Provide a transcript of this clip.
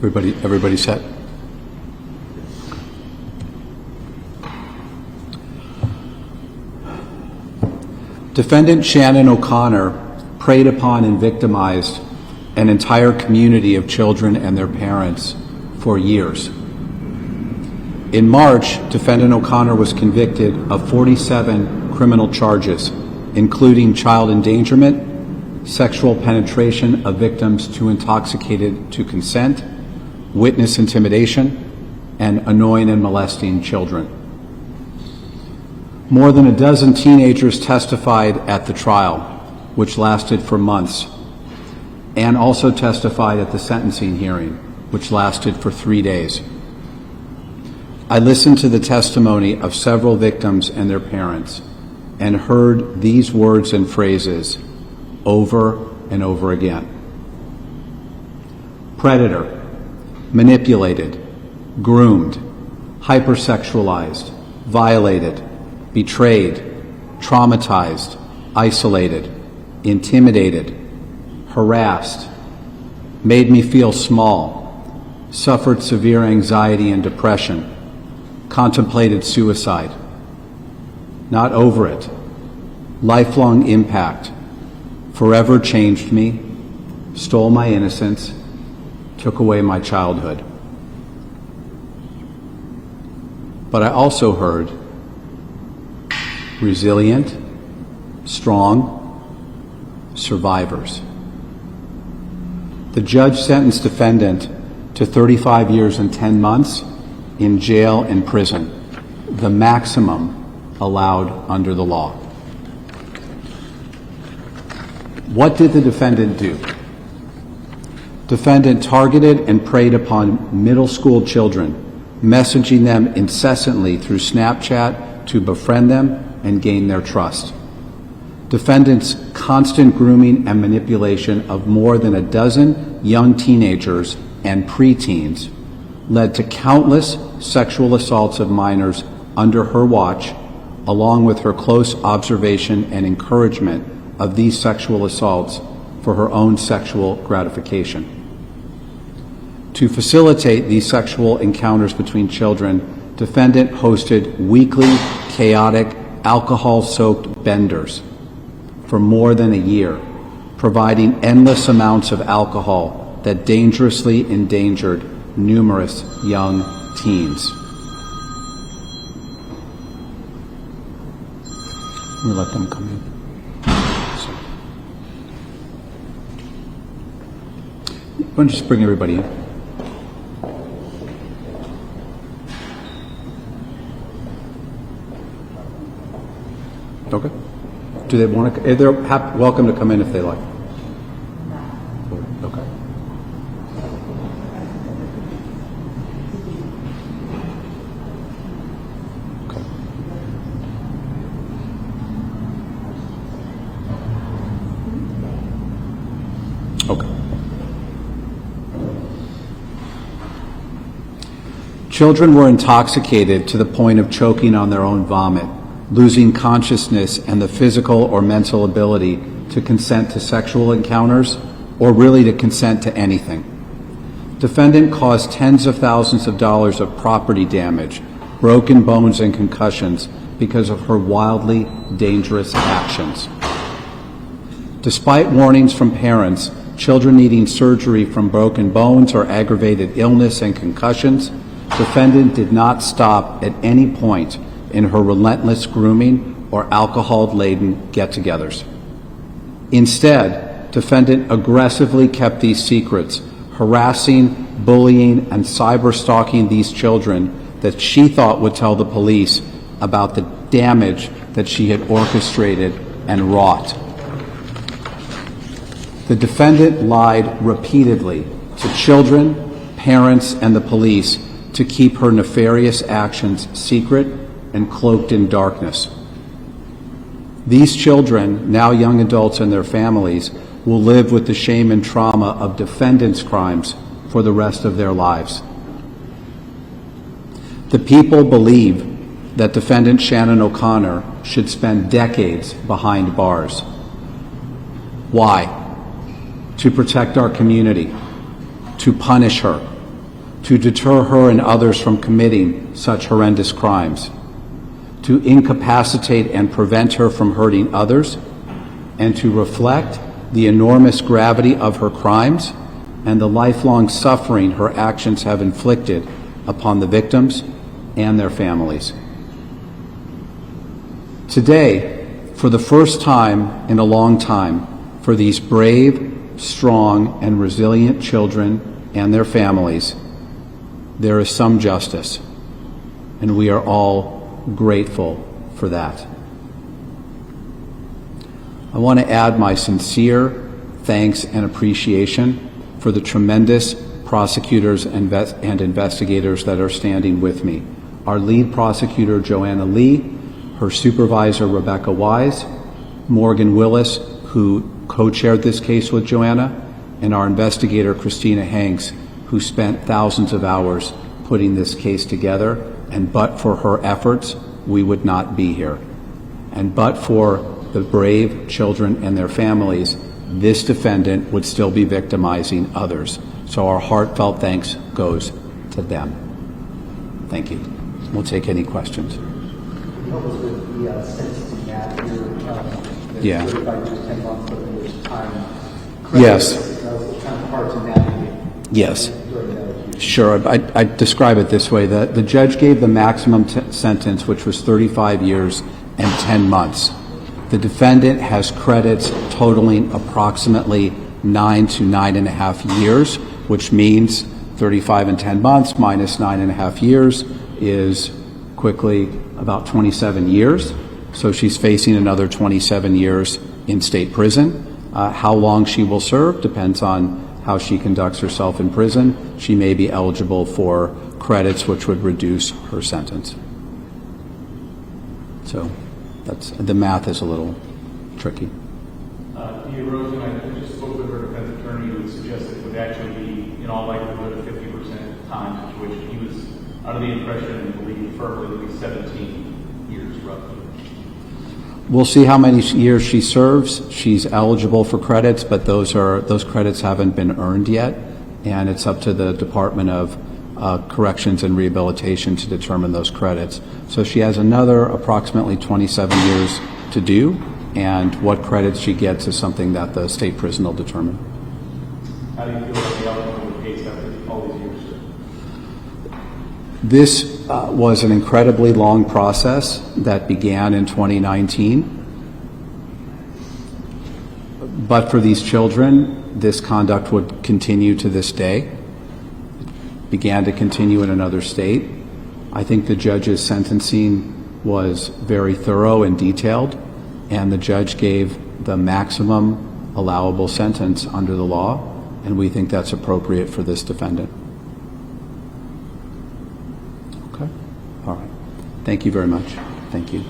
Everybody set? Defendant Shannon O'Connor preyed upon and victimized an entire community of children and their parents for years. In March, Defendant O'Connor was convicted of 47 criminal charges, including child endangerment, sexual penetration of victims too intoxicated to consent, witness intimidation, and annoying and molesting children. More than a dozen teenagers testified at the trial, which lasted for months, and also testified at the sentencing hearing, which lasted for 3 days. I listened to the testimony of several victims and their parents and heard these words and phrases over and over again. Predator, manipulated, groomed, hypersexualized, violated, betrayed, traumatized, isolated, intimidated, harassed, made me feel small, suffered severe anxiety and depression, contemplated suicide, not over it, lifelong impact, forever changed me, stole my innocence, took away my childhood. But I also heard resilient, strong, survivors. The judge sentenced defendant to 35 years and 10 months in jail and prison, the maximum allowed under the law. What did the defendant do? Defendant targeted and preyed upon middle school children, messaging them incessantly through Snapchat to befriend them and gain their trust. Defendant's constant grooming and manipulation of more than a dozen young teenagers and preteens led to countless sexual assaults of minors under her watch, along with her close observation and encouragement of these sexual assaults for her own sexual gratification. To facilitate these sexual encounters between children, defendant hosted weekly, chaotic, alcohol-soaked benders for more than a year, providing endless amounts of alcohol that dangerously endangered numerous young teens. We let them come in. Why don't you just bring everybody in? Okay. Do they want to? They're welcome to come in if they like. Okay. Okay. Okay. Children were intoxicated to the point of choking on their own vomit, losing consciousness and the physical or mental ability to consent to sexual encounters, or really to consent to anything. Defendant caused tens of thousands of dollars of property damage, broken bones and concussions because of her wildly dangerous actions. Despite warnings from parents, children needing surgery from broken bones or aggravated illness and concussions, defendant did not stop at any point in her relentless grooming or alcohol-laden get-togethers. Instead, defendant aggressively kept these secrets, harassing, bullying, and cyber-stalking these children that she thought would tell the police about the damage that she had orchestrated and wrought. The defendant lied repeatedly to children, parents, and the police to keep her nefarious actions secret and cloaked in darkness. These children, now young adults and their families, will live with the shame and trauma of defendant's crimes for the rest of their lives. The people believe that defendant Shannon O'Connor should spend decades behind bars. Why? To protect our community, to punish her, to deter her and others from committing such horrendous crimes, to incapacitate and prevent her from hurting others, and to reflect the enormous gravity of her crimes and the lifelong suffering her actions have inflicted upon the victims and their families. Today, for the first time in a long time, for these brave, strong, and resilient children and their families, there is some justice, and we are all grateful for that. I want to add my sincere thanks and appreciation for the tremendous prosecutors and investigators that are standing with me. Our lead prosecutor, Joanna Lee, her supervisor, Rebecca Wise, Morgan Willis, who co-chaired this case with Joanna, and our investigator, Christina Hanks, who spent thousands of hours putting this case together, and but for her efforts, we would not be here. And but for the brave children and their families, this defendant would still be victimizing others. So our heartfelt thanks goes to them. Thank you. We'll take any questions. Can you help us with the sentencing map here? Yeah. 35 years, 10 months, but there's time. Yes. It's kind of hard to navigate. Yes. Sure. I describe it this way. The judge gave the maximum sentence, which was 35 years and 10 months. The defendant has credits totaling approximately 9 to 9.5 years, which means 35 and 10 months minus 9.5 years is quickly about 27 years. So she's facing another 27 years in state prison. How long she will serve depends on how she conducts herself in prison. She may be eligible for credits which would reduce her sentence. So the math is a little tricky. Tia Rosen, I just spoke with her defense attorney who suggested it would actually be, in all likelihood, a 50% time situation. He was under the impression and believed firmly that it would be 17 years roughly. We'll see how many years she serves. She's eligible for credits, but those credits haven't been earned yet, and it's up to the Department of Corrections and Rehabilitation to determine those credits. So she has another approximately 27 years to do, and what credits she gets is something that the state prison will determine. How do you feel about the outcome of the case after all these years? This was an incredibly long process that began in 2019. But for these children, this conduct would continue to this day. It began to continue in another state. I think the judge's sentencing was very thorough and detailed, and the judge gave the maximum allowable sentence under the law, and we think that's appropriate for this defendant. Okay? All right. Thank you very much. Thank you.